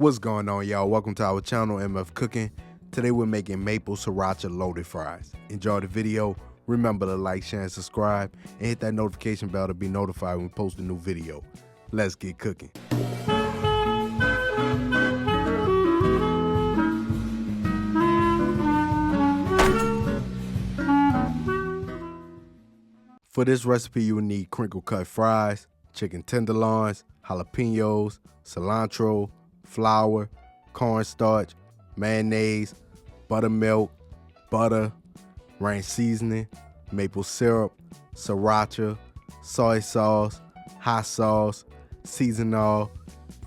What's going on, y'all? Welcome to our channel, MF Cooking. Today we're making maple sriracha loaded fries. Enjoy the video. Remember to like, share, and subscribe, and hit that notification bell to be notified when we post a new video. Let's get cooking. For this recipe, you will need crinkle cut fries, chicken tenderloins, jalapenos, cilantro, flour, cornstarch, mayonnaise, buttermilk, butter, ranch seasoning, maple syrup, sriracha, soy sauce, hot sauce, seasonal,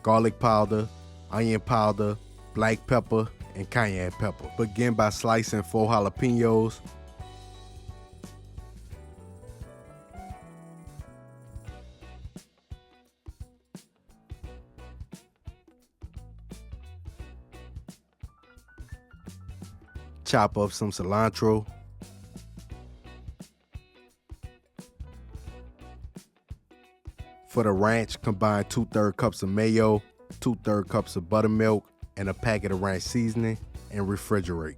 garlic powder, onion powder, black pepper, and cayenne pepper. Begin by slicing 4 jalapenos. Chop up some cilantro. For the ranch, combine 2/3 cups of mayo, 2/3 cups of buttermilk, and a packet of ranch seasoning, and refrigerate.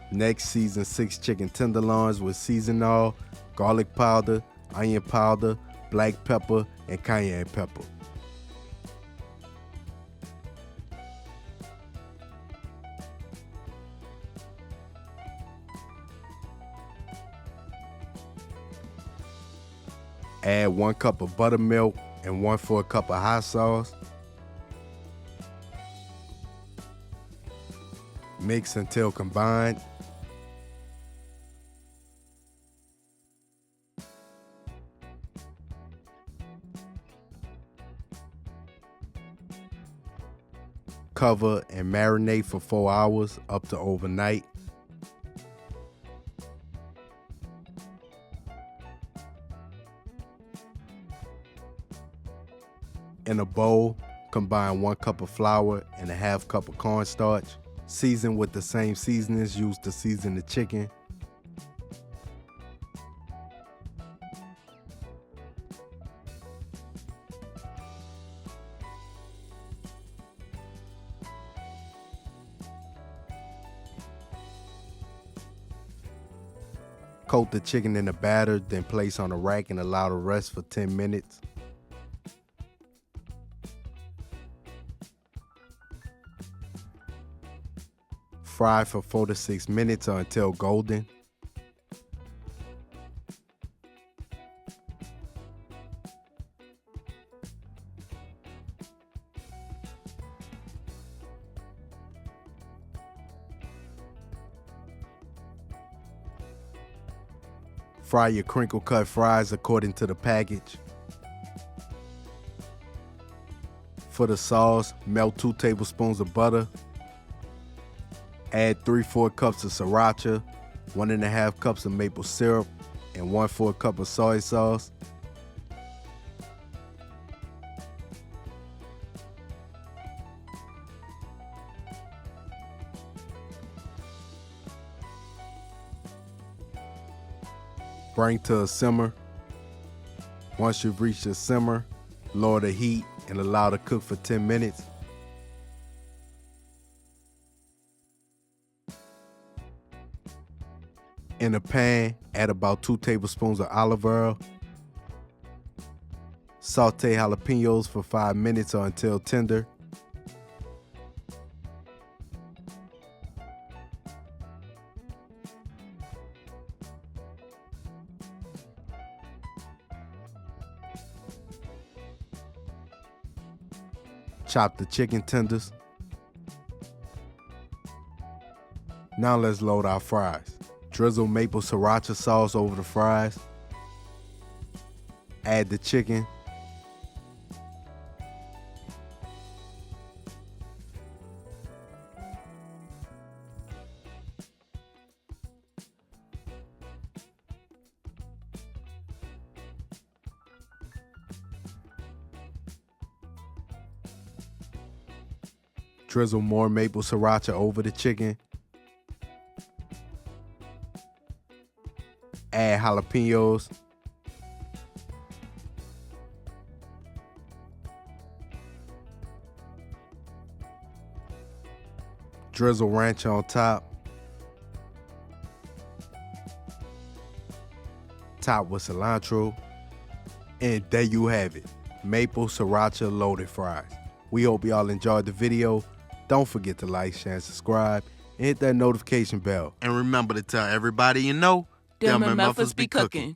Next, season 6 chicken tenderloins with seasonal, garlic powder, onion powder, black pepper, and cayenne pepper. Add 1 cup of buttermilk and 1/4 cup of hot sauce. Mix until combined. Cover and marinate for 4 hours up to overnight. In a bowl, combine 1 cup of flour and 1/2 cup of cornstarch. Season with the same seasonings used to season the chicken. Coat the chicken in the batter, then place on a rack and allow to rest for 10 minutes. Fry for 4 to 6 minutes or until golden. Fry your crinkle cut fries according to the package. For the sauce, melt 2 tablespoons of butter. Add 3/4 cups of sriracha, 1.5 cups of maple syrup, and 1/4 cup of soy sauce. Bring to a simmer. Once you've reached a simmer, lower the heat and allow to cook for 10 minutes. In a pan, add about 2 tablespoons of olive oil. Saute jalapenos for 5 minutes or until tender. Chop the chicken tenders. Now let's load our fries. Drizzle maple sriracha sauce over the fries. Add the chicken. Drizzle more maple sriracha over the chicken. Add jalapenos. Drizzle ranch on top. Top with cilantro. And there you have it, maple sriracha loaded fries. We hope y'all enjoyed the video. Don't forget to like, share, and subscribe, and hit that notification bell. And remember to tell everybody you know, them MFers be cooking.